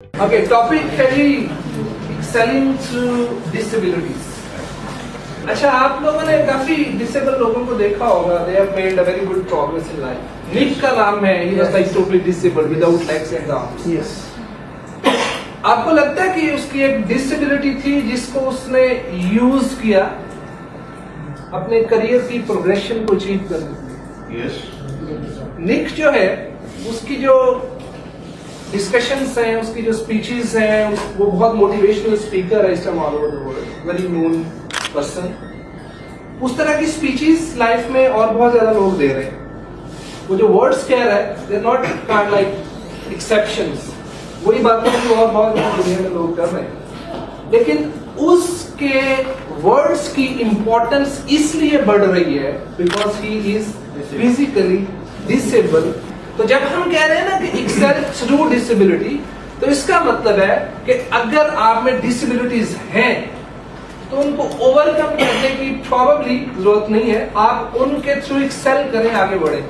Okay, topic है जी excelling through disabilities. अच्छा, आप लोगों ने काफी डिसेबल लोगों को देखा होगा, they have made a very good progress in life. Nick का नाम है, he was like totally disabled without legs and arms. Yes, आपको लगता है कि उसकी एक डिसेबिलिटी थी जिसको उसने यूज किया अपने करियर की प्रोग्रेशन को अचीव करने के लिए? यस, निक जो है उसकी जो डिस्कशंस हैं, उसकी जो स्पीचेस हैं, वो बहुत मोटिवेशनल स्पीकर है इस time all over the world, very known person. उस तरह की स्पीचेस लाइफ में और बहुत ज्यादा लोग दे रहे हैं। वो जो वर्ड्स कह रहा है, they are not kind like exceptions, वही बातें जो और बहुत ज्यादा दुनिया में लोग कर रहे हैं। लेकिन उसके वर्ड्स की इंपॉर्टेंस इसलिए बढ़ रही है because he is physically disable. तो जब हम कह रहे हैं ना कि एक्सेल थ्रू डिसेबिलिटी, तो इसका मतलब है कि अगर आप में डिसेबिलिटीज हैं तो उनको ओवरकम करने की प्रॉबेबली जरूरत नहीं है, आप उनके थ्रू एक्सेल करें, आगे बढ़े।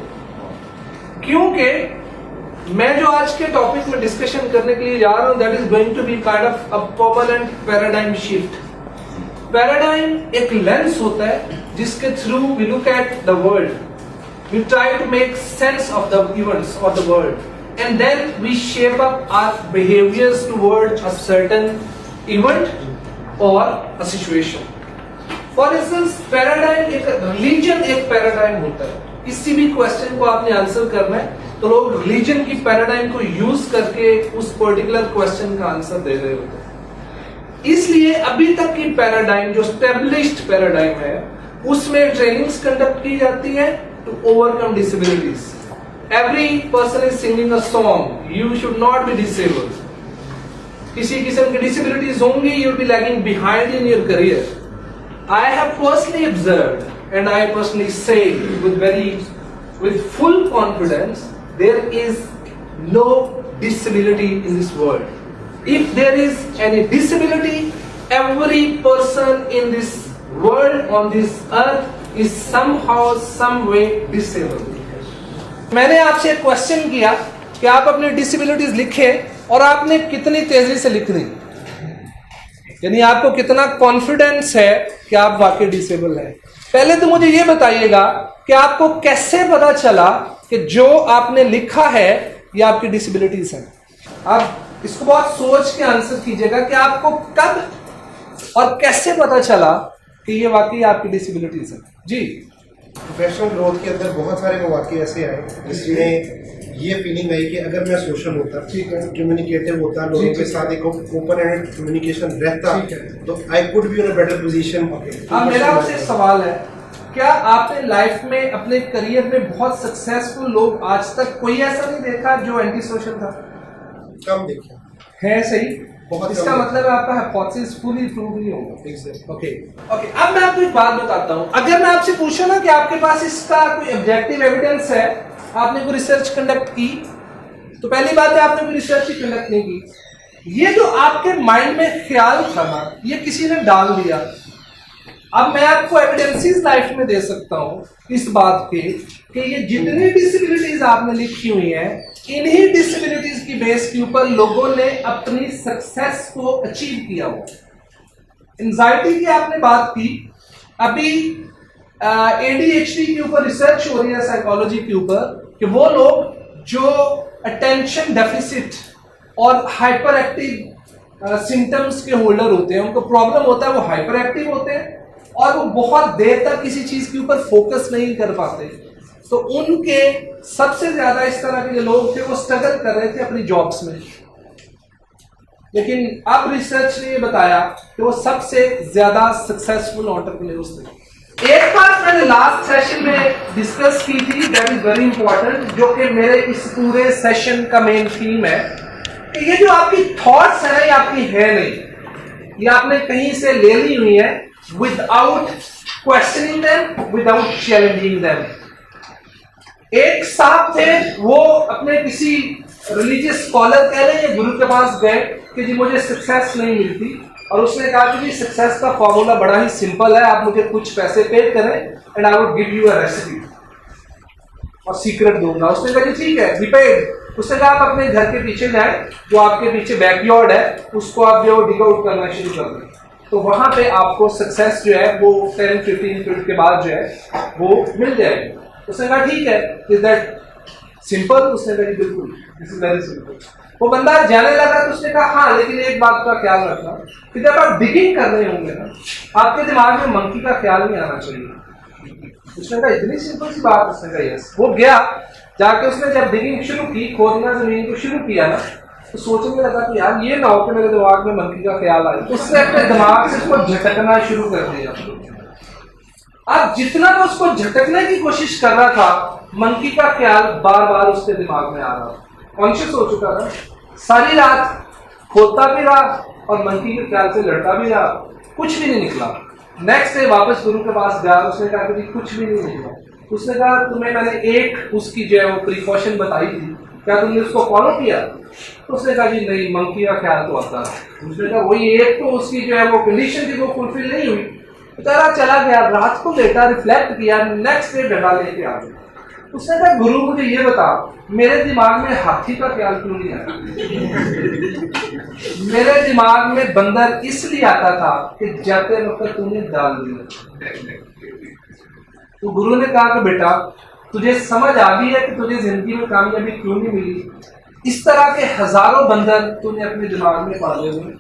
क्योंकि मैं जो आज के टॉपिक में डिस्कशन करने के लिए जा रहा हूं, that is going to be kind of a permanent paradigm shift. Paradigm एक लेंस होता है जिसके through we look at the world, we try to make sense of the events or the world, and then we shape up our behaviors toward a certain event or a situation. For instance, paradigm, एक religion एक paradigm होता है। किसी भी question को आपने answer करना है तो लोग रिलीजन की पैराडाइम को यूज करके उस पर्टिकुलर क्वेश्चन का आंसर दे रहे होते हैं। इसलिए अभी तक की पैराडाइम जो स्टेब्लिश्ड पैराडाइम है, उसमें ट्रेनिंग्स कंडक्ट की जाती है to overcome disabilities. Every person is singing a song. You should not be disabled. किसी किस्म की disabilities होंगी, you'll be lagging behind in your career. I have personally observed and I personally say with full confidence, there is no disability in this world. If there is any disability, every person in this world on this earth is somehow, some way disabled. मैंने आपसे एक question किया कि आप अपनी disabilities लिखे और आपने कितनी तेजी से लिख दी, यानी आपको कितना कॉन्फिडेंस है कि आप वाकई डिसेबल हैं। पहले तो मुझे ये बताइएगा कि आपको कैसे पता चला कि जो आपने लिखा है ये आपकी डिसेबिलिटीज है। आप इसको बहुत सोच के आंसर कीजिएगा कि आपको कब और कैसे पता चला कि ये वाकई आपकी डिसेबिलिटीज है। जी, प्रोफेशनल ग्रोथ के अंदर बहुत सारे मौके ऐसे आए जिसमें ये फीलिंग आई कि अगर मैं सोशल होता, ठीक है, कम्युनिकेटिव होता, लोगों के साथ एक ओपन एंड कम्युनिकेशन रहता, तो I could be in a better position. अब मेरा आपसे सवाल है, क्या आपने लाइफ में अपने करियर में बहुत सक्सेसफुल लोग आज तक कोई ऐसा नहीं देखा जो एंटी सोशल था? कम देखा है, सही। बहुत इसका मतलब है आपका हाइपोथेसिस फुली प्रूव नहीं होगा। ओके, अब मैं आपको एक बात बताता हूं। अगर मैं आपसे पूछूं ना कि आपके पास इसका कोई ऑब्जेक्टिव एविडेंस है, आपने कोई रिसर्च कंडक्ट की, तो पहली बात है आपने कोई रिसर्च ही कंडक्ट नहीं की। ये जो आपके माइंड में ख्याल था ना, ये किसी ने डाल दिया। अब मैं आपको एविडेंसेस लाइफ में दे सकता हूं इस बात के कि ये जितनी डिसेबिलिटीज आपने लिखी हुई है, इन्हीं डिसेबिलिटीज की बेस के ऊपर लोगों ने अपनी सक्सेस को अचीव किया हुआ। एंजाइटी की आपने बात की, अभी ADHD के ऊपर रिसर्च हो रही है साइकोलॉजी के ऊपर कि वो लोग जो अटेंशन डेफिसिट और हाइपर एक्टिव सिम्टम्स के होल्डर होते हैं, उनको प्रॉब्लम होता है, वो हाइपर एक्टिव होते हैं और वो बहुत देर तक किसी चीज के ऊपर फोकस नहीं कर पाते। तो उनके सबसे ज्यादा इस तरह के जो लोग थे वो स्ट्रगल कर रहे थे अपनी जॉब्स में, लेकिन अब रिसर्च ने ये बताया कि वो सबसे ज्यादा सक्सेसफुल एंटरप्रेन्योर्स थे। एक बात मैंने लास्ट सेशन में डिस्कस की थी, दैट इज वेरी इंपॉर्टेंट, जो कि मेरे इस पूरे सेशन का मेन थीम है कि ये जो आपकी थॉट्स है ये आपकी है नहीं, ये आपने कहीं से ले ली हुई है without questioning them, without challenging them. एक साहब थे, वो अपने किसी रिलीजियस स्कॉलर कह रहे हैं गुरु के पास गए कि जी मुझे सक्सेस नहीं मिलती, और उसने कहा कि जी सक्सेस का फॉर्मूला बड़ा ही सिंपल है, आप मुझे कुछ पैसे पे करें and I would give you a recipe और सीक्रेट दूंगा। उसने कहा जी ठीक है, वी पेड। उसने कहा आप अपने घर के पीछे जाएं, जो आपके पीछे बैकयार्ड है उसको आप जो डिग आउट करना शुरू कर दें, तो वहां पे आपको सक्सेस जो है वो 10-15 फीट के बाद जो है वो मिल जाएगी। उसने कहा ठीक है, इज दैट सिंपल? उसने कहा बिल्कुल, दिस इज वेरी सिंपल। वो बंदा जाने लगा तो उसने कहा हाँ, लेकिन एक बात का ख्याल रखना कि जब आप डिगिंग कर रहे होंगे ना, आपके दिमाग में मंकी का ख्याल नहीं आना चाहिए। उसने कहा इतनी सिंपल सी बात? उसने कहा यस। वो गया, जाके उसने जब डिगिंग शुरू की, खोदना जमीन को शुरू किया ना, तो सोचने लगा कि यार ये ना हो कि मेरे दिमाग में मंकी का ख्याल आए। उसने अपने दिमाग से उसको झटकना शुरू कर दिया। अब जितना वो उसको झटकने की कोशिश कर रहा था, मंकी का ख्याल बार बार उसके दिमाग में आ रहा था। कॉन्शियस हो चुका था, सारी रात खोदता भी रहा और मंकी के ख्याल से लड़ता भी रहा, कुछ भी नहीं निकला। नेक्स्ट डे वापस गुरु के पास गया, उसने कहा कि कुछ भी नहीं निकला। उसने कहा तुम्हें मैंने एक उसकी जो है वो प्रिकॉशन बताई थी, क्या तुमने उसको फॉलो किया? तो उसने कहा जी नहीं, मंकी का ख्याल तो आता है। उसने कहा वही एक तो उसकी जो है वो कंडीशन थी वो फुलफिल नहीं हुई। बेचारा चला गया, रात को लेटा, रिफ्लेक्ट किया, नेक्स्ट डे डंडा लेके आ गया। उसने कहा गुरु मुझे ये बता, मेरे दिमाग में हाथी का ख्याल क्यों नहीं आया? मेरे दिमाग में बंदर इसलिए आता था कि जाते वक्त तूने डाल दिया। तो गुरु ने कहा कि बेटा तुझे समझ आ गई है कि तुझे जिंदगी में कामयाबी क्यों नहीं मिली। इस तरह के हजारों बंदर तूने अपने दिमाग में पाले हुए।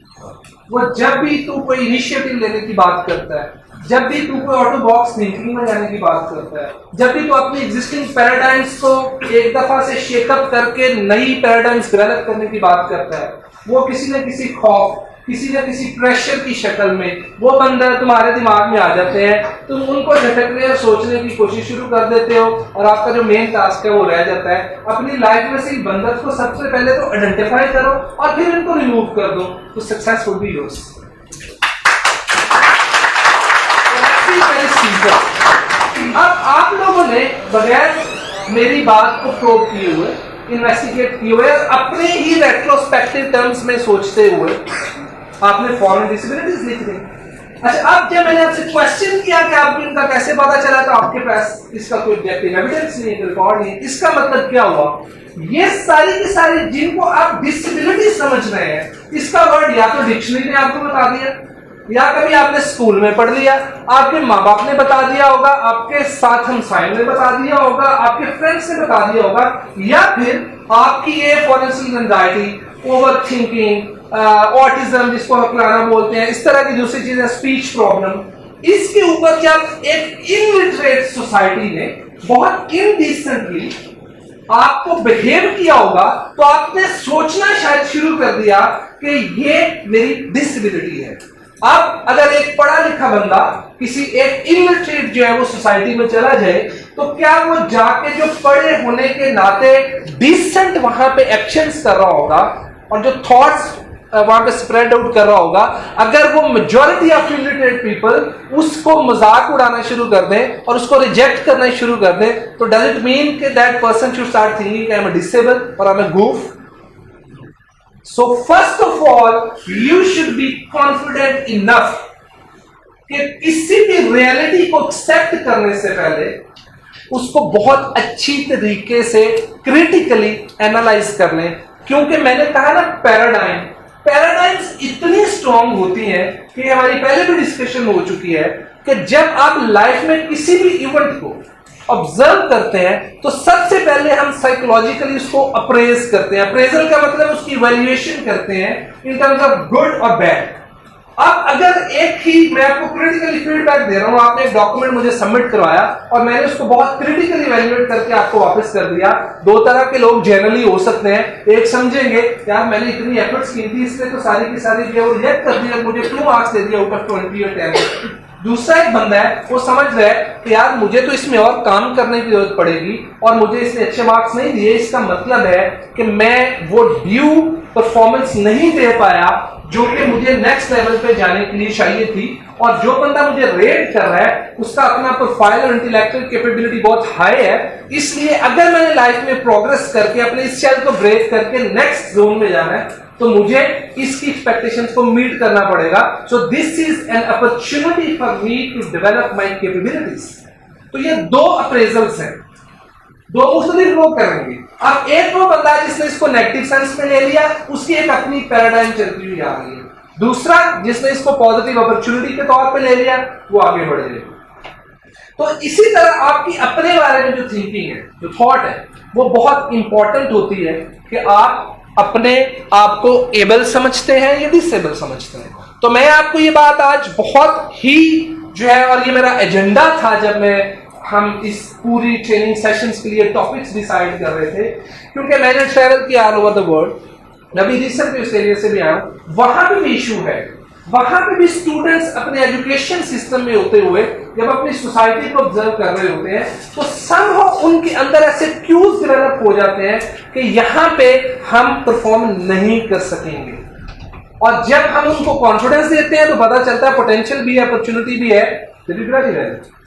वो जब भी तू कोई इनिशिएटिव लेने की बात करता है, जब भी तू कोई ऑटो बॉक्स थिंकिंग में जाने की बात करता है, जब भी तू अपनी एग्जिस्टिंग पैराडाइम्स को एक दफा से शेकअप करके नई पैराडाइम्स डेवलप करने की बात करता है, वो किसी न किसी खौफ, किसी न किसी प्रेशर की शक्ल में वो बंदर तुम्हारे दिमाग में आ जाते हैं। तुम उनको झटकने और सोचने की कोशिश शुरू कर देते हो और आपका जो मेन टास्क है वो रह जाता है। अपनी लाइफ में से बंदर को सबसे पहले तो आइडेंटिफाई करो और फिर इनको रिमूव कर दो, तो सक्सेस विल बी योर्स। अब आप लोगों ने बगैर मेरी बात को प्रोब किए हुए, इन्वेस्टिगेट किए हुए, अपने ही रेट्रोस्पेक्टिव टर्म्स में सोचते हुए आपने फॉरेन डिसेबिलिटीज लिख दी। अच्छा, अब जब मैंने आपसे क्वेश्चन किया कि आपको इनका कैसे पता चला, तो आपके पास इसका कोई ऑब्जेक्टिव एविडेंस नहीं है, रिकॉर्ड नहीं है। इसका मतलब क्या हुआ? ये सारी की सारी जिनको आप डिसेबिलिटी समझ रहे हैं, इसका वर्ड या तो डिक्शनरी ने आपको बता दिया, या कभी आपने स्कूल में पढ़ लिया, आपके माँ बाप ने बता दिया होगा, आपके साथ हमसायों ने बता दिया होगा, आपके फ्रेंड्स ने बता दिया होगा, या फिर आपकी ये for instance anxiety, over thinking, autism जिसको हकलाना बोलते हैं, इस तरह की दूसरी चीजें, स्पीच प्रॉब्लम, इसके ऊपर जब एक इलिटरेट सोसाइटी ने बहुत इनडिसेंटली आपको बिहेव किया होगा, तो आपने सोचना शायद शुरू कर दिया कि ये मेरी डिसेबिलिटी है। अब अगर एक पढ़ा लिखा बंदा किसी एक इलिटरेट जो है वो सोसाइटी में चला जाए, तो क्या वो जाके जो पढ़े होने के नाते डिसेंट वहां पे एक्शंस कर रहा होगा और जो थॉट्स वहां पे स्प्रेड आउट कर रहा होगा, अगर वो मेजॉरिटी ऑफ इलिटरेट पीपल उसको मजाक उड़ाना शुरू कर दें और उसको रिजेक्ट करना शुरू कर दें, तो डज इट मीन कि that person should start thinking I am disable और I am goof? So first of all, you should be confident enough कि किसी भी रियलिटी को एक्सेप्ट करने से पहले उसको बहुत अच्छी तरीके से क्रिटिकली एनालाइज कर लें। क्योंकि मैंने कहा ना, पैराडाइम्स इतनी स्ट्रॉन्ग होती हैं कि हमारी पहले भी डिस्कशन हो चुकी है कि जब आप लाइफ में किसी भी इवेंट को ऑब्जर्व करते हैं तो सबसे पहले हम साइकोलॉजिकली उसको अप्रेज करते हैं। अप्रेजल का मतलब उसकी इवैल्यूएशन करते हैं इन टर्म्स ऑफ गुड और बैड। अब अगर एक ही मैं आपको क्रिटिकली फीडबैक दे रहा हूं, आपने एक डॉक्यूमेंट मुझे सबमिट करवाया और मैंने उसको बहुत क्रिटिकली इवैल्यूएट करके आपको वापस कर दिया, दो तरह के लोग जनरली हो सकते हैं। एक समझेंगे यार मैंने इतनी एफर्ट्स की थी, इसने तो सारी की सारी जो रिजेक्ट कर दिया, मुझे 2 मार्क्स दे दिया आउट ऑफ 20 और 10। दूसरा एक बंदा है, वो समझ रहा है कि यार मुझे तो इसमें और काम करने की जरूरत पड़ेगी और मुझे इसने अच्छे मार्क्स नहीं दिए, इसका मतलब है कि मैं वो ड्यू परफॉर्मेंस नहीं दे पाया जो कि मुझे नेक्स्ट लेवल पे जाने के लिए चाहिए थी। और जो बंदा मुझे रेट कर रहा है उसका अपना प्रोफाइल और इंटेलेक्चुअल कैपेबिलिटी बहुत हाई है, इसलिए अगर मैंने लाइफ में प्रोग्रेस करके अपने इस शेल को ब्रेक करके नेक्स्ट जोन में जाना है तो मुझे इसकी एक्सपेक्टेशंस को मीट करना पड़ेगा। So this is an opportunity for me to develop my capabilities. तो ये 2 अप्रेजल्स हैं। दो मुख्तलिफ लोग करेंगे। अब एक वो बंदा है जिसने इसको नेगेटिव सेंस में ले लिया, उसकी एक अपनी पैराडाइम चलती हुई आ रही है। दूसरा जिसने इसको पॉजिटिव अपॉर्चुनिटी के तौर पे ले लिया, वो आगे बढ़ जाएगा। तो इसी तरह आपकी अपने बारे में जो थिंकिंग है, जो थॉट है, वो बहुत इंपॉर्टेंट होती है कि आप अपने आप को एबल समझते हैं या डिसेबल समझते हैं। तो मैं आपको ये बात आज बहुत ही जो है, और ये मेरा एजेंडा था जब हम इस पूरी ट्रेनिंग सेशंस के लिए टॉपिक्स डिसाइड कर रहे थे, क्योंकि मैंने ट्रैवल किया ऑल ओवर द वर्ल्ड। अभी रिसेंटली उस एरिया से भी आया हूं, वहां पे भी इशू है। वहां पे भी स्टूडेंट्स अपने एजुकेशन सिस्टम में होते हुए जब अपनी सोसाइटी को ऑब्जर्व कर रहे होते हैं, तो समहाउ उनके अंदर ऐसे क्यूज डेवलप हो जाते हैं कि यहां पे हम परफॉर्म नहीं कर सकेंगे। और जब हम उनको कॉन्फिडेंस देते हैं तो पता चलता है पोटेंशियल भी है, अपॉर्चुनिटी भी है,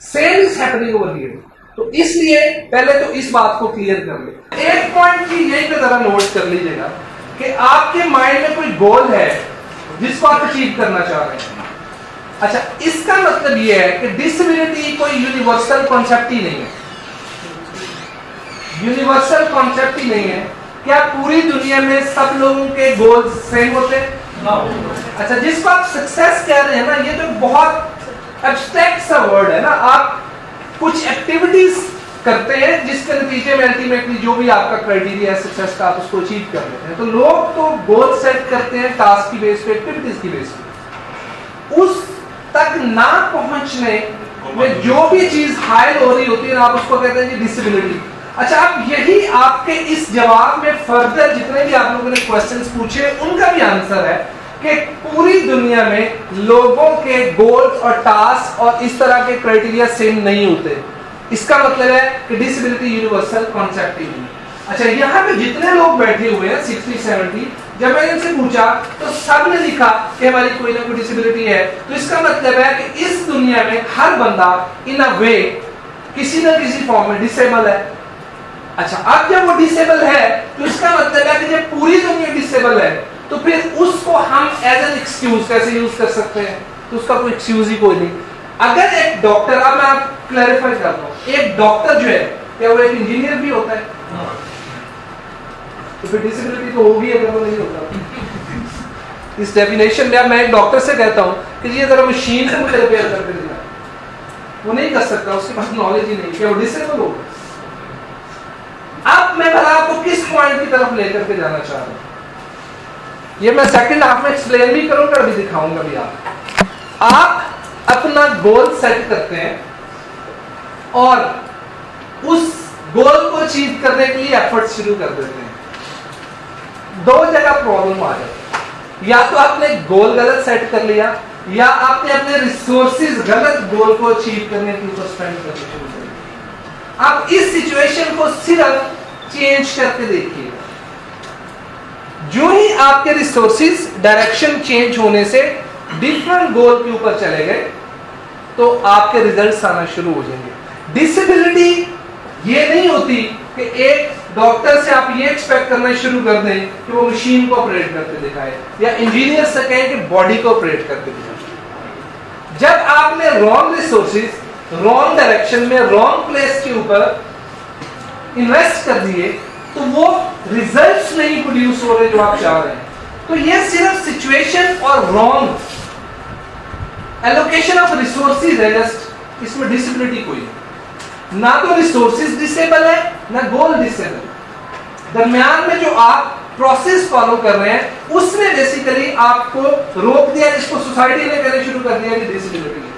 same is happening over here. तो इसलिए पहले तो इस बात को क्लियर कर ले। एक पॉइंट की यही पे जरा नोट कर लीजिएगा कि आपके माइंड में कोई गोल है जिसको आप अचीव करना चाह रहे हैं। अच्छा, इसका मतलब यह है कि डिसेबिलिटी कोई यूनिवर्सल कॉन्सेप्ट ही नहीं है। यूनिवर्सल कॉन्सेप्ट ही नहीं है। क्या पूरी दुनिया में सब लोगों के गोल्स सेम होते हैं? अच्छा, जिसको आप सक्सेस कह रहे हैं ना, ये तो बहुत एब्स्ट्रैक्ट सा वर्ड है ना। आप कुछ एक्टिविटीज करते हैं जिसके नतीजे में अल्टीमेटली जो भी आपका क्राइटेरिया है सक्सेस का, आप उसको अचीव कर लेते हैं। तो लोग तो गोल सेट करते हैं टास्क की बेस पे, एक्टिविटीज की बेस पे। उस तक ना पहुंचने में जो भी चीज हाइल हो रही होती है आप उसको कहते हैं डिसेबिलिटी। अच्छा, अब यही आपके इस जवाब में फर्दर जितने भी आप लोगों ने क्वेश्चंस पूछे उनका भी आंसर है कि पूरी दुनिया में लोगों के गोल्स और टास्क और इस तरह के क्राइटेरिया सेम नहीं होते। इसका मतलब है कि डिसेबिलिटी यूनिवर्सल कॉन्सेप्ट ही नहीं। अच्छा, यहाँ पे जितने लोग बैठे हुए हैं 60-70, जब मैंने इनसे पूछा तो सब ने लिखा कि हमारी कोई ना कोई डिसेबिलिटी है। तो इसका मतलब है कि इस दुनिया में हर बंदा इन अ वे किसी न किसी फॉर्म में डिसेबल है। अच्छा, अब जब वो डिसेबल है तो इसका मतलब है कि जब पूरी दुनिया डिसेबल है तो फिर उसको हम एज एन एक्सक्यूज कैसे यूज कर सकते हैं? तो उसका कोई एक्सक्यूज ही कोई नहीं। अगर एक डॉक्टर, अब मैं आप क्लैरिफाई करता हूं, एक डॉक्टर जो है क्या वो एक इंजीनियर भी होता है? तो फिर डिसेबिलिटी तो होगी अगर वो नहीं होता। इस डेफिनेशन में अब मैं एक डॉक्टर से कहता हूं कि ये जरा मशीन से मुझे रिपेयर करके देना, वो नहीं कर सकता, उसके पास नॉलेज ही नहीं, क्या वो डिसेबल होगा? अब मैं भला आपको किस पॉइंट की तरफ लेकर के जाना चाह रहा हूं, ये मैं सेकंड हाफ में एक्सप्लेन भी करूंगा, अभी दिखाऊंगा भी। आप अपना गोल सेट करते हैं और उस गोल को अचीव करने के लिए एफर्ट शुरू कर देते हैं। दो जगह प्रॉब्लम आ जाती है, या तो आपने गोल गलत सेट कर लिया या आपने अपने रिसोर्सेज गलत गोल को अचीव करने के ऊपर स्पेंड करना शुरू कर दिया। आप इस सिचुएशन को सिर्फ चेंज करके देखिए। जो ही आपके रिसोर्सेज डायरेक्शन चेंज होने से डिफरेंट गोल के ऊपर चले गए तो आपके रिजल्ट्स आना शुरू हो जाएंगे। डिसेबिलिटी ये नहीं होती कि एक डॉक्टर से आप ये एक्सपेक्ट करना शुरू कर दें कि वो मशीन को ऑपरेट करके दिखाए, या इंजीनियर से कहें कि बॉडी को ऑपरेट करके दिखाए। जब आपने रॉन्ग रिसोर्सेज, रॉन्ग डायरेक्शन में, रॉन्ग प्लेस के ऊपर इन्वेस्ट कर दिए तो वो रिजल्ट्स नहीं प्रोड्यूस हो रहे जो आप चाह रहे हैं। तो ये सिर्फ सिचुएशन और रॉन्ग एलोकेशन ऑफ रिसोर्सेज है, जस्ट इसमें डिसेबिलिटी कोई नहीं। ना तो रिसोर्सेज डिसेबल है ना गोल डिसेबल। दरमियान में जो आप प्रोसेस फॉलो कर रहे हैं उसने बेसिकली आपको रोक दिया, जिसको सोसाइटी ने कहना शुरू कर दिया कि डिसेबिलिटी है।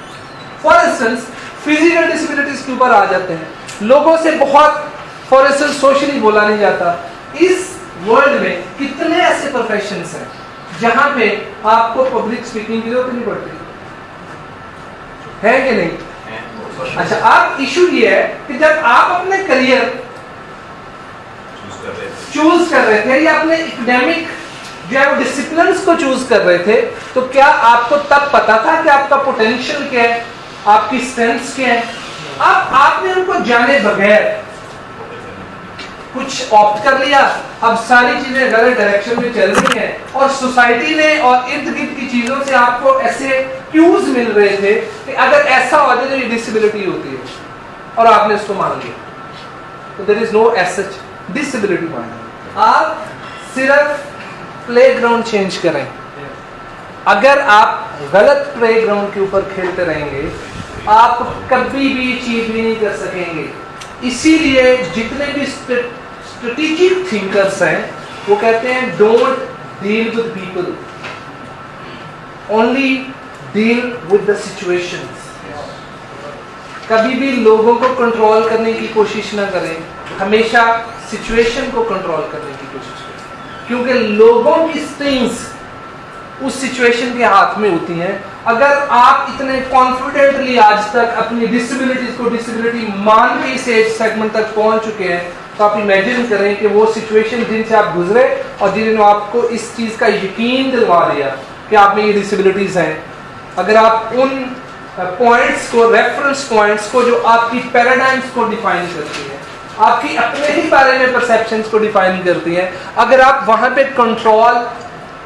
फॉर इंस्टेंस फिजिकल डिसेबिलिटीज के ऊपर आ जाते हैं। लोगों से बहुत फॉर इंस्टेंस सोशली बोला नहीं जाता। इस वर्ल्ड में कितने ऐसे प्रोफेशंस हैं जहां पे आपको पब्लिक स्पीकिंग की जरूरत नहीं पड़ती है कि नहीं? अच्छा, अब इशू ये है कि जब आप अपने करियर चूज कर रहे थे या अपने एकेडमिक जो है वो डिसिप्लिन्स को चूज कर रहे थे, तो क्या आपको तब पता था कि आपका पोटेंशियल क्या है, आपकी स्ट्रेंथ्स क्या है? अब आपने उनको जाने बगैर कुछ ऑप्ट कर लिया, अब सारी चीजें गलत डायरेक्शन में चल रही हैं और सोसाइटी ने और इर्द गिर्द की चीजों से आपको ऐसे क्यूज मिल रहे थे कि अगर ऐसा हो जाए तो ये डिसेबिलिटी होती है और आपने उसको मान लिया। तो there is no as such disability point. आप सिर्फ प्लेग्राउंड चेंज करें। अगर आप गलत प्लेग्राउंड के ऊपर खेलते रहेंगे आप कभी भी अचीव भी नहीं कर सकेंगे। इसीलिए जितने भी स्ट्रेटेजिक थिंकर्स हैं वो कहते हैं don't deal with people, only deal with the situations. कभी भी लोगों को कंट्रोल करने की कोशिश ना करें, हमेशा सिचुएशन को कंट्रोल करने की कोशिश करें, क्योंकि लोगों की स्ट्रिंग्स उस सिचुएशन के हाथ में होती हैं। अगर आप इतने कॉन्फिडेंटली आज तक अपनी डिसेबिलिटीज को डिसेबिलिटी मान के इस एज सेगमेंट तक पहुंच चुके हैं तो आप इमेजिन करें कि वो सिचुएशन जिनसे आप गुजरे और जिन्होंने आपको इस चीज का यकीन दिलवा दिया कि आप में ये डिसेबिलिटीज हैं, अगर आप उन पॉइंट्स को, रेफरेंस पॉइंट्स को जो आपकी पैराडाइम्स को डिफाइन करती है, आपकी अपने ही बारे में परसेप्शंस को डिफाइन करती है, अगर आप वहां पे कंट्रोल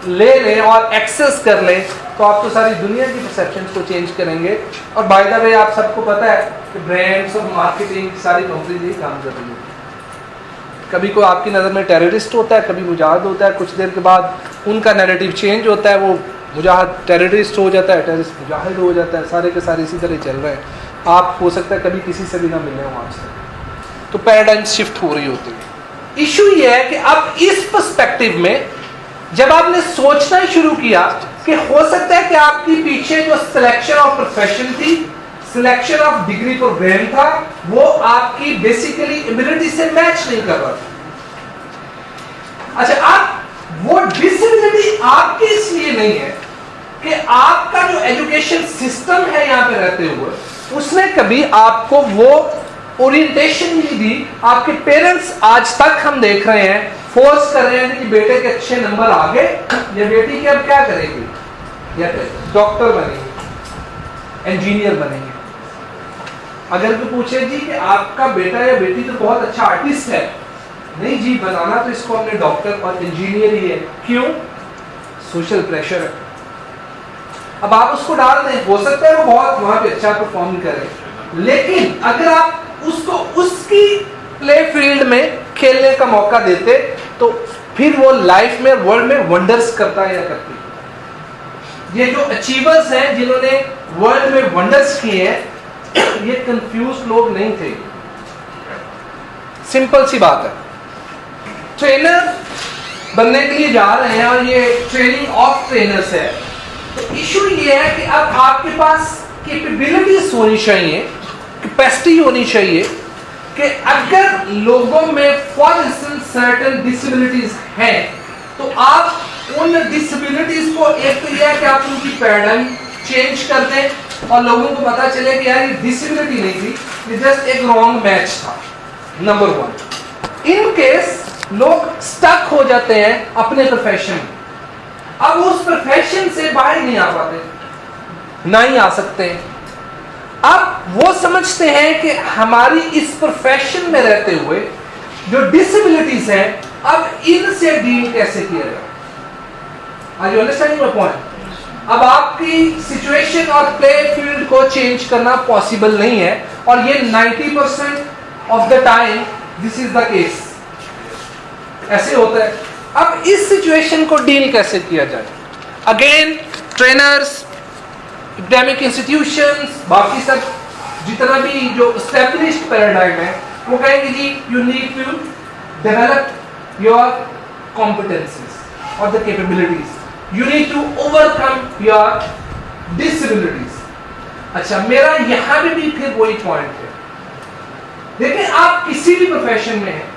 ले लें और एक्सेस कर लें तो आप तो सारी दुनिया की परसेप्शंस को चेंज करेंगे। और बाय द वे आप सबको पता है कि ब्रांड्स और मार्केटिंग सारी कंपनीज यही काम कर रही है। कभी कोई आपकी नज़र में टेररिस्ट होता है, कभी मुजाहिद होता है, कुछ देर के बाद उनका नैरेटिव चेंज होता है, वो मुजाहिद टेररिस्ट हो जाता है, टेररिस्ट मुजाहिद हो जाता है, सारे के सारे इसी तरह चल रहे हैं। आप हो सकता है कभी किसी से भी ना मिले हो आज तक, तो पैराडाइम शिफ्ट हो रही होती है। इशू ये है कि अब इस पर्सपेक्टिव में जब आपने सोचना ही शुरू किया कि हो सकता है कि आपकी पीछे जो सिलेक्शन ऑफ प्रोफेशन थी, सिलेक्शन ऑफ डिग्री प्रोग्राम था, वो आपकी बेसिकली एबिलिटी से मैच नहीं कर रहा था। अच्छा, आप वो डिसेबिलिटी आपकी इसलिए नहीं है कि आपका जो एजुकेशन सिस्टम है यहाँ पे रहते हुए उसने कभी आपको वो ओरिएंटेशन नहीं दी। आपके पेरेंट्स आज तक हम देख रहे हैं फोर्स कर रहे हैं कि बेटे के अच्छे नंबर आ गए या बेटी की अब क्या करेगी, या डॉक्टर बनेंगे, इंजीनियर बनेंगे। अगर कोई पूछे जी कि आपका बेटा या बेटी तो बहुत अच्छा आर्टिस्ट है, नहीं जी बनाना तो इसको हमने डॉक्टर और इंजीनियर ही है। क्यों? सोशल प्रेशर है। अब आप उसको डाल दें, हो सकता है वो बहुत वहां पे अच्छा परफॉर्म करे, लेकिन अगर आप उसको उसकी प्ले फील्ड में खेलने का मौका देते तो फिर वो लाइफ में, वर्ल्ड में वंडर्स करता या करती। ये जो अचीवर्स हैं जिन्होंने वर्ल्ड में वंडर्स किए हैं, ये कंफ्यूज लोग नहीं थे। सिंपल सी बात है, ट्रेनर बनने के लिए जा रहे हैं और ये ट्रेनिंग ऑफ ट्रेनर्स है, तो इशू ये है कि अब आपके पास कैपेबिलिटीज होनी चाहिए, कैपेसिटी होनी चाहिए कि अगर लोगों में फॉर इंस्टेंस सर्टेन डिसेबिलिटीज हैं तो आप उन डिसेबिलिटीज को, एक तो यह है कि आप उनकी पैराडाइम चेंज कर दें और लोगों को पता चले कि यार ये डिसेबिलिटी नहीं थी, ये जस्ट एक रॉन्ग मैच था। Number one. इन केस लोग स्टक हो जाते हैं अपने प्रोफेशन में, अब उस प्रोफेशन से बाहर नहीं आ पाते, ना ही आ सकते। अब वो समझते हैं कि हमारी इस प्रोफेशन में रहते हुए जो डिसेबिलिटीज हैं, अब इनसे डील कैसे किया जाए। Are you understanding my point? अब आपकी सिचुएशन और प्ले फील्ड को चेंज करना पॉसिबल नहीं है, और ये 90% of the time this is the case, ऐसे होता है। अब इस सिचुएशन को डील कैसे किया जाए? अगेन ट्रेनर्स, एकेडमिक इंस्टीट्यूशंस, बाकी सब जितना भी जो एस्टेब्लिश्ड पैराडाइम है, वो कहेंगे जी you need to develop your competencies और the capabilities, you need to overcome your disabilities. अच्छा, मेरा यहां भी फिर वही पॉइंट है। देखिए, आप किसी भी प्रोफेशन में हैं,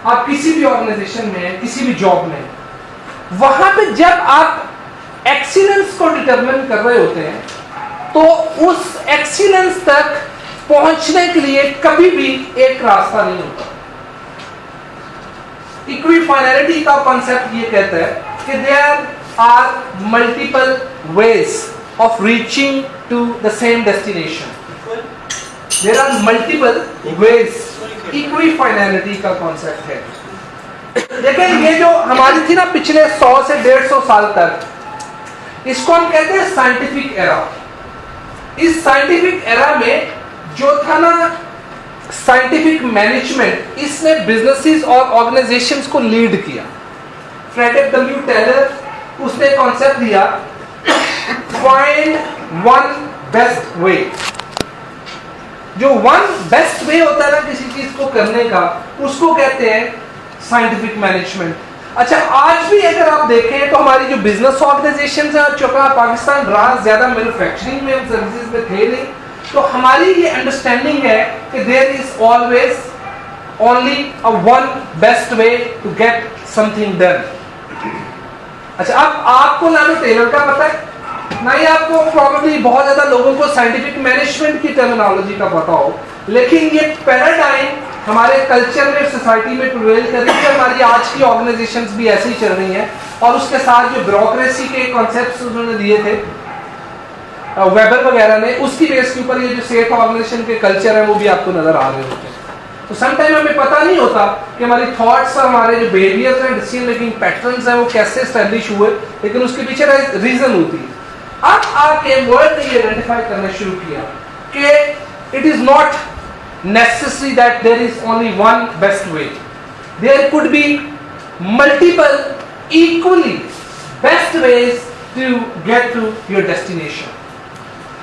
आप किसी भी ऑर्गेनाइजेशन में हैं, किसी भी जॉब में हैं, वहां पे जब आप एक्सीलेंस को डिटरमिन कर रहे होते हैं तो उस एक्सीलेंस तक पहुंचने के लिए कभी भी एक रास्ता नहीं होता। इक्विफाइनलिटी का कॉन्सेप्ट ये कहता है कि there are multiple ways of reaching to the same destination. There are multiple ways, equifinality का कॉन्सेप्ट है। देखिए, ये जो हमारी थी ना पिछले 100 से 150 साल तक, इसको हम कहते हैं साइंटिफिक एरा। इस साइंटिफिक एरा में जो था ना साइंटिफिक मैनेजमेंट, इसने बिजनेसेस और ऑर्गेनाइजेशंस को लीड किया। फ्रेडरिक डब्ल्यू टेलर, उसने कॉन्सेप्ट दिया फाइंड वन बेस्ट वे। जो वन बेस्ट वे होता है ना किसी चीज को करने का, उसको कहते हैं साइंटिफिक मैनेजमेंट। अच्छा, आज भी अगर आप देखें तो हमारी जो बिजनेस ऑर्गेनाइजेशन है, चूंकि पाकिस्तान रहा ज्यादा मैन्युफैक्चरिंग में, हम सर्विसेज में थे नहीं, तो हमारी ये अंडरस्टैंडिंग है कि there is always only a one best way to get something done. अच्छा, अब आपको ना तो टेलर का पता है, ना ही आपको प्रॉब्लली बहुत ज्यादा लोगों को साइंटिफिक मैनेजमेंट की टर्मिनोलॉजी का पता हो, लेकिन ये पैराडाइम हमारे कल्चर में, सोसाइटी में प्रिवेल कर रही है। हमारी आज की ऑर्गेनाइजेशंस भी ऐसी ही चल रही हैं, और उसके साथ जो ब्यूरोक्रेसी के कॉन्सेप्ट्स उन्होंने दिए थे वेबर वगैरह ने, उसकी बेस के ऊपर ये जो सेफ ऑर्गेनाइजेशन के कल्चर है वो भी आपको नजर आ रहे होते हैं। तो समटाइम हमें पता नहीं होता कि हमारी थॉट्स और हमारे जो बिहेवियर्स हैं, डिसीजन मेकिंग पैटर्न्स हैं, वो कैसे एस्टैब्लिश हुए, लेकिन उसके पीछे रीजन होती है। अब आके वर्ड ने ये आइडेंटिफाई करना शुरू किया कि it is not necessary that there is only one best way. There could be multiple equally best ways to get to your destination.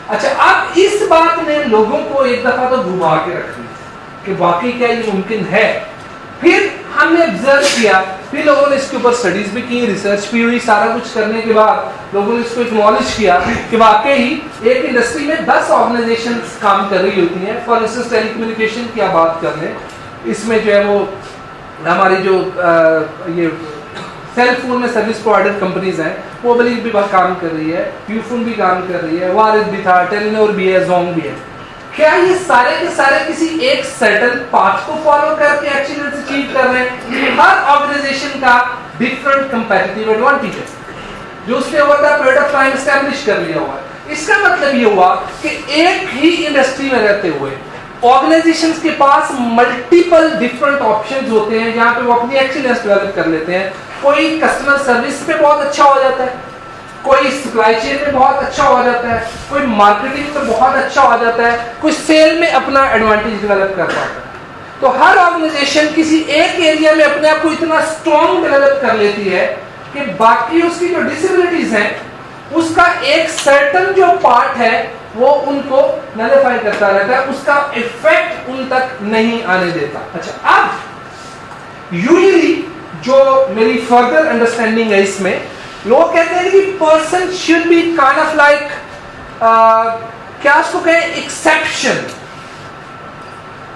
अच्छा, अब इस बात ने लोगों को एक दफा तो घुमा के रख दिया कि वाकई क्या ये मुमकिन है। फिर हमने ऑब्जर्व किया, फिर लोगों ने इसके ऊपर स्टडीज भी की, रिसर्च भी हुई, सारा कुछ करने के बाद लोगों ने इसको एक्नॉलेज किया कि वाकई ही एक इंडस्ट्री में 10 ऑर्गेनाइजेशंस काम कर रही होती हैं। फॉर इंस्टेंस टेलीकम्युनिकेशन की आप बात कर लें, इसमें जो है वो हमारी जो ये सेल फोन में सर्विस प्रोवाइडर कंपनीज हैं, वो बड़ी भी काम कर रही है, यूफोन भी काम कर रही है, वारिद भी था, टेलीनोर भी है, जोंग भी है। क्या ये सारे के सारे किसी एक सर्टेन पाथ को फॉलो करके एक्सीलेंस अचीव कर रहे हैं? हर ऑर्गेनाइजेशन का डिफरेंट कंपैरेटिव एडवांटेज है जो उसने over the period of time establish कर लिया हुआ है। इसका मतलब ये हुआ कि एक ही इंडस्ट्री में रहते हुए ऑर्गेनाइजेशंस के पास मल्टीपल डिफरेंट ऑप्शंस होते हैं जहां पे वो अपनी एक्सीलेंस डेवलप कर लेते हैं। कोई कस्टमर सर्विस पे बहुत अच्छा हो जाता है, कोई सप्लाई चेन में बहुत अच्छा हो जाता है, कोई मार्केटिंग में बहुत अच्छा हो जाता है, कोई सेल में अपना एडवांटेज डेवलप कर पाता है। तो हर ऑर्गेनाइजेशन किसी एक एरिया में अपने आप को इतना स्ट्रॉन्ग डेवलप कर लेती है कि बाकी उसकी जो डिसेबिलिटीज हैं उसका एक सर्टन जो पार्ट है वो उनको नलिफाई करता रहता है, उसका इफेक्ट उन तक नहीं आने देता। अच्छा, अब यूजुअली जो मेरी फर्दर अंडरस्टैंडिंग है इसमें, लोग कहते हैं कि person should be kind of like क्या उसको कहें, एक्सेप्शन।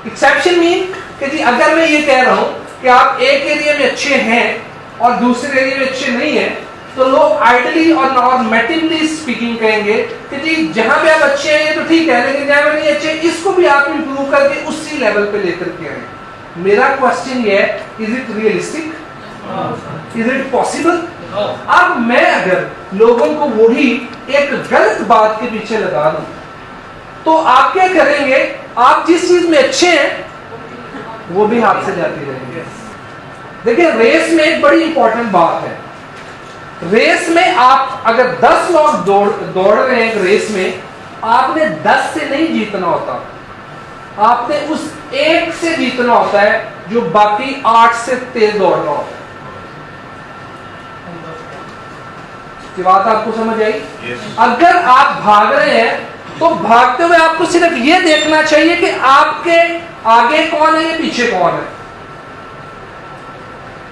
एक्सेप्शन मीन कि जी अगर मैं ये कह रहा हूं कि आप एक एरिया में अच्छे हैं और दूसरे एरिया में अच्छे नहीं हैं, तो लोग आइडली और नॉर्मेटिवली स्पीकिंग कहेंगे कि जी जहां पे आप अच्छे हैं ये तो ठीक है, लेकिन जहां पे नहीं अच्छे इसको भी आप इंप्रूव करके उसी लेवल पे लेकर के आए। मेरा क्वेश्चन ये है, is it realistic, is it possible? अब मैं अगर लोगों को वही एक गलत बात के पीछे लगा दूं तो आप क्या करेंगे? आप जिस चीज में अच्छे हैं वो भी हाथ से जाती रहेंगे। देखिए, रेस में एक बड़ी इंपॉर्टेंट बात है। रेस में आप अगर 10 लोग दौड़ रहे हैं एक रेस में, आपने 10 से नहीं जीतना होता, आपने उस एक से जीतना होता है जो बाकी 8 से तेज दौड़ रहा होता है। ये बात आपको समझ आई? अगर आप भाग रहे हैं तो भागते हुए आपको सिर्फ ये देखना चाहिए कि आपके आगे कौन है या पीछे कौन है,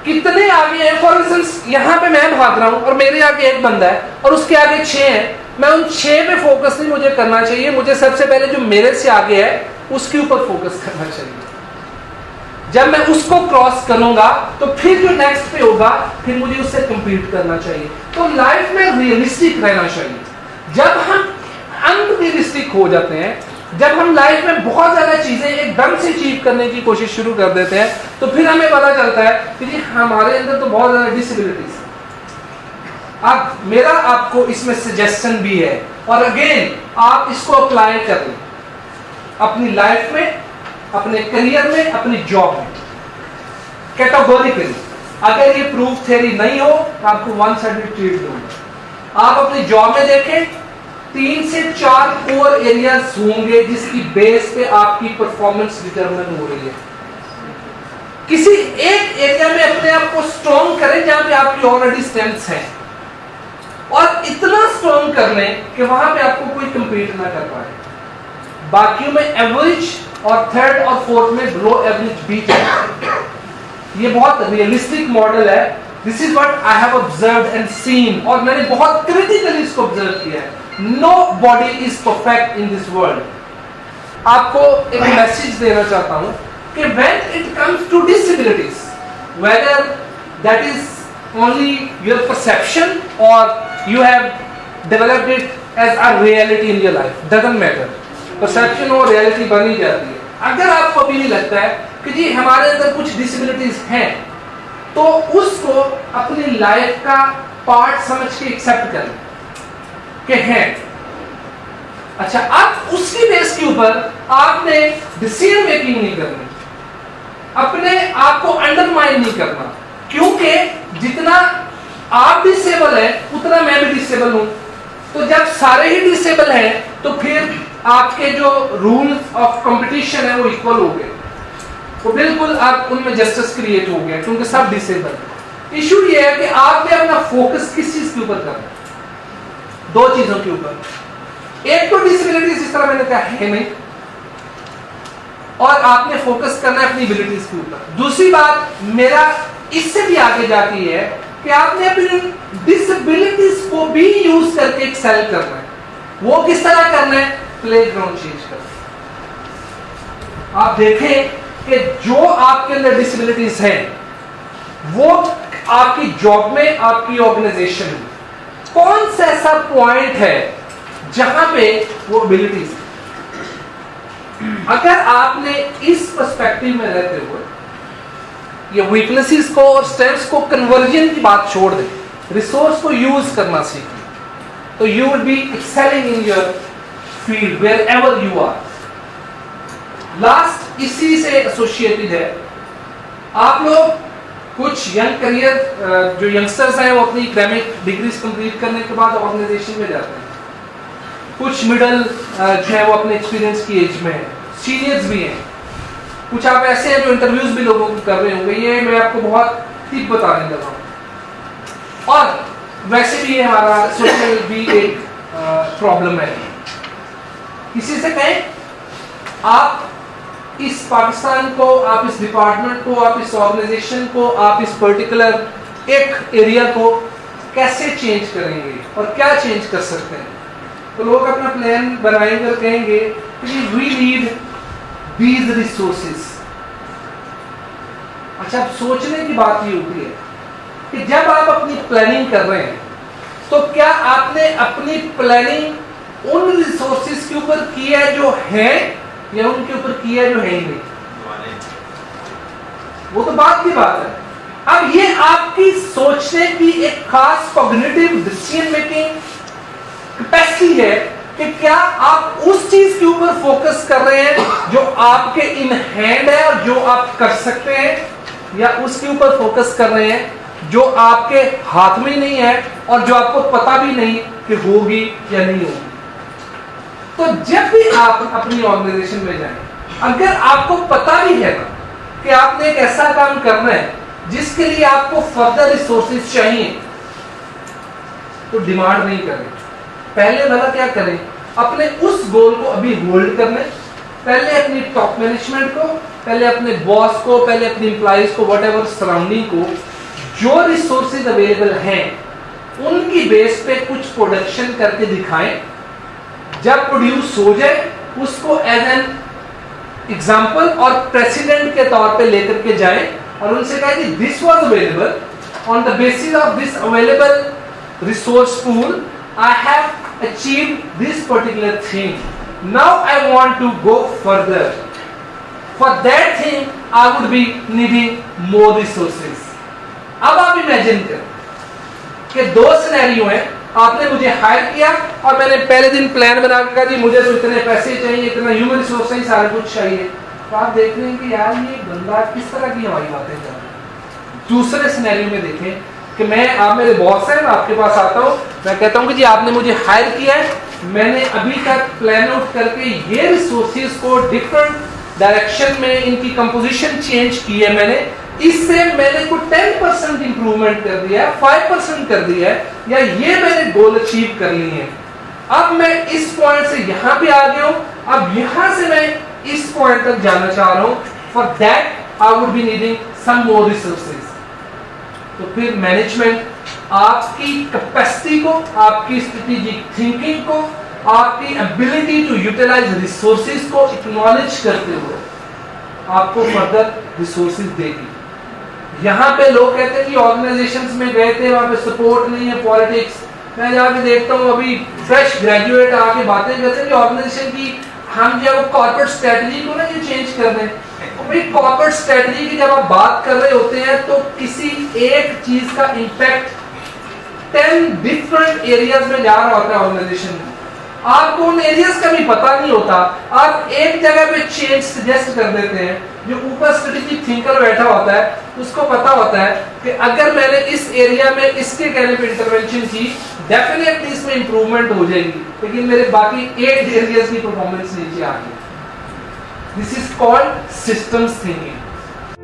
कितने आगे हैं। फॉर इंस्टेंस यहां पे मैं भाग रहा हूं और मेरे आगे एक बंदा है और उसके आगे 6 हैं, मैं उन 6 पे फोकस नहीं मुझे करना चाहिए, मुझे सबसे पहले जो मेरे से आगे है उसके ऊपर फोकस करना चाहिए। जब मैं उसको क्रॉस करूंगा तो फिर जो नेक्स्ट पे होगा फिर मुझे उससे कंपीट करना चाहिए। तो लाइफ में रियलिस्टिक रहना चाहिए। जब हम अनरियलिस्टिक हो जाते हैं, जब हम लाइफ में बहुत ज्यादा चीजें एकदम से अचीव करने की कोशिश शुरू कर देते हैं, तो फिर हमें पता चलता है कि जी हमारे अंदर तो बहुत ज्यादा डिसेबिलिटीज है। अब मेरा आपको इसमें सजेशन भी है, और अगेन आप इसको अप्लाई करें अपनी लाइफ में, अपने करियर में, अपनी जॉब में कैटेगोरिकली। अगर ये प्रूफ थ्योरी नहीं हो तो आपको वन साइडेड ट्रीट दूंगा। आप अपनी जॉब में देखें, 3 से 4 कोर एरियाज होंगे जिसकी बेस पे आपकी परफॉर्मेंस डिटरमिन हो रही है। किसी एक एरिया में अपने आप को स्ट्रॉन्ग करें जहां पे आपकी ऑलरेडी स्ट्रेंथ्स हैं, और इतना स्ट्रॉन्ग कर लें कि वहां पे आपको कोई कंपीट ना कर पाए। बाकियों में एवरेज और थर्ड और फोर्थ में बिलो एवरेज बीच है। ये बहुत रियलिस्टिक मॉडल है। This is what I have observed and seen, और मैंने बहुत क्रिटिकली इसको ऑब्जर्व किया है। Nobody is perfect in this world. आपको एक मैसेज देना चाहता हूं कि when it comes to disabilities, whether that is only your perception or you have developed it as a reality in your life, doesn't matter. Perception और reality बनी जाती है। अगर आपको अभी नहीं लगता है कि जी हमारे अंदर कुछ डिसेबिलिटीज हैं, तो उसको अपनी लाइफ का पार्ट समझ के एक्सेप्ट करें कि हैं। अच्छा, अब उसकी बेस के ऊपर आपने डिसीजन मेकिंग नहीं करनी, अपने आप को अंडरमाइन नहीं करना, क्योंकि जितना आप डिसेबल है उतना मैं भी डिसेबल हूं। तो जब सारे ही डिसेबल हैं तो फिर आपके जो रूल्स ऑफ कंपटीशन है वो इक्वल हो गए, तो बिल्कुल आप उनमें जस्टिस क्रिएट हो गया, क्योंकि सब डिसेबल। इशू ये है कि आपने अपना फोकस किस चीज के ऊपर करना, दो चीजों के ऊपर। एक तो डिसेबिलिटीज जिस तरह मैंने कहा है नहीं, और आपने फोकस करना है अपनी एबिलिटीज के ऊपर। दूसरी बात मेरा इससे भी आगे जाती है कि आपने अपनी डिसेबिलिटीज को भी यूज करके एक्सेल करना है। वो किस तरह करना है? प्लेग्राउंड चेंज करना। आप देखें कि जो आपके अंदर डिसेबिलिटीज हैं वो आपकी जॉब में, आपकी ऑर्गेनाइजेशन में कौन सा ऐसा पॉइंट है जहां पे वो एबिलिटीज, अगर आपने इस पर्सपेक्टिव में रहते हुए ये वीकनेसेस को और स्ट्रेंथ्स को, कन्वर्जन की बात छोड़ दें, रिसोर्स को यूज करना सीखें, तो you will be excelling in your field wherever you are. Last इसी से एसोसिएटेड है, आप लोग कुछ यंग करियर जो यंगस्टर्स हैं वो अपनी एकेडमिक डिग्रीज कंप्लीट करने के बाद ऑर्गेनाइजेशन में जाते हैं, कुछ मिडल जो है वो अपने एक्सपीरियंस की एज में है, सीनियर्स भी हैं, कुछ आप ऐसे हैं जो इंटरव्यूज भी लोगों को कर रहे होंगे। ये मैं आपको बहुत टिप बताने लगा हूं, और वैसे भी हमारा सोशल भी एक प्रॉब्लम है। किसी से कहें आप इस पाकिस्तान को, आप इस डिपार्टमेंट को, आप इस ऑर्गेनाइजेशन को, आप इस पर्टिकुलर एक एरिया को कैसे चेंज करेंगे और क्या चेंज कर सकते हैं, तो लोग अपना प्लान बनाएंगे और कहेंगे कि वी नीड दीज रिसोर्सेज। अच्छा, अब सोचने की बात ये होती है कि जब आप अपनी प्लानिंग कर रहे हैं तो क्या आपने अपनी प्लानिंग उन रिसोर्सेज के ऊपर की है जो है, या उनके ऊपर की है जो है ही नहीं? वो तो बात की बात है। अब ये आपकी सोचने की एक खास कॉग्निटिव डिसीजन मेकिंग कैपेसिटी है कि क्या आप उस चीज के ऊपर फोकस कर रहे हैं जो आपके इन हैंड है और जो आप कर सकते हैं, या उसके ऊपर फोकस कर रहे हैं जो आपके हाथ में नहीं है और जो आपको पता भी नहीं कि होगी या नहीं होगी। तो जब भी आप अपनी ऑर्गेनाइजेशन में जाएं, अगर आपको पता भी है ना कि आपने एक ऐसा काम करना है जिसके लिए आपको फर्दर रिसोर्सेज चाहिए, तो डिमांड नहीं करें। पहले भला क्या करें, अपने उस गोल को अभी होल्ड करने, पहले अपनी टॉप मैनेजमेंट को, पहले अपने बॉस को, पहले अपने एम्प्लॉइज को, व्हाटएवर सराउंडिंग को, जो रिसोर्सेज अवेलेबल हैं उनकी बेस पे कुछ प्रोडक्शन करके दिखाएं। जब प्रोड्यूस हो जाए उसको एज एन एग्जाम्पल और प्रेसिडेंट के तौर पे लेकर के जाएं और उनसे कहें कि this was available, on the basis of this available resource pool I have achieved this particular thing. Now I want to go further. For that thing, I would be needing more resources. अब आप imagine करें कि दो scenario हैं, आपने मुझे higher किया और मैंने पहले दिन प्लान बना के कहा जी मुझे तो इतने पैसे चाहिए, इतना ह्यूमन रिसोर्स चाहिए, सारा कुछ चाहिए। तो आप देख रहे हैं कि यार ये बंदा किस तरह की हमारी बातें कर रहा है। दूसरे सिनेरियो में देखें कि आप मेरे बॉस हैं, मैं आपके पास आता हूं, मैं कहता हूं कि जी आपने मुझे हायर किया है मैंने अभी तक प्लान आउट करके ये रिसोर्सेज को डिफरेंट डायरेक्शन में इनकी कंपोजिशन चेंज की है मैंने, इससे मैंने को 10% इंप्रूवमेंट कर दिया है, 5% कर दिया है, या ये मैंने गोल अचीव कर ली है। अब मैं इस पॉइंट से यहां पे आ गया हूं, अब यहां से मैं इस पॉइंट तक जाना चाह रहा हूं। For that I would be needing some more resources. तो फिर मैनेजमेंट आपकी कैपेसिटी को, आपकी स्ट्रेटेजिक थिंकिंग को, आपकी एबिलिटी टू यूटिलाइज रिसोर्सेज को एक्नॉलेज करते हुए आपको फर्दर रिसोर्सेज देगी। यहां पे लोग कहते हैं कि ऑर्गेनाइजेशंस में गए थे, वहां पे सपोर्ट नहीं है, पॉलिटिक्स। मैं जाके देखता हूँ अभी फ्रेश ग्रेजुएट आके बातें करते हैं कि ऑर्गेनाइजेशन की हम जो कॉर्पोरेट स्ट्रेटजी को ना ये चेंज कर दें। भाई कॉर्पोरेट स्ट्रेटजी की जब आप बात कर रहे होते हैं तो किसी एक चीज का इंपैक्ट 10 डिफरेंट एरियाज में जा रहा होता है ऑर्गेनाइजेशन में। आपको उन एरियाज का भी पता नहीं होता, आप एक जगह पे चेंज सजेस्ट कर देते हैं। जो ऊपर स्ट्रेटेजिक थिंकर बैठा होता है उसको पता होता है कि अगर मैंने इस एरिया में इसके कहने पे इंटरवेंशन की, डेफिनेटली इसमें इंप्रूवमेंट हो जाएगी, लेकिन मेरे बाकी 8 एरियाज की परफॉर्मेंस नीचे आ गई। This is called systems thinking.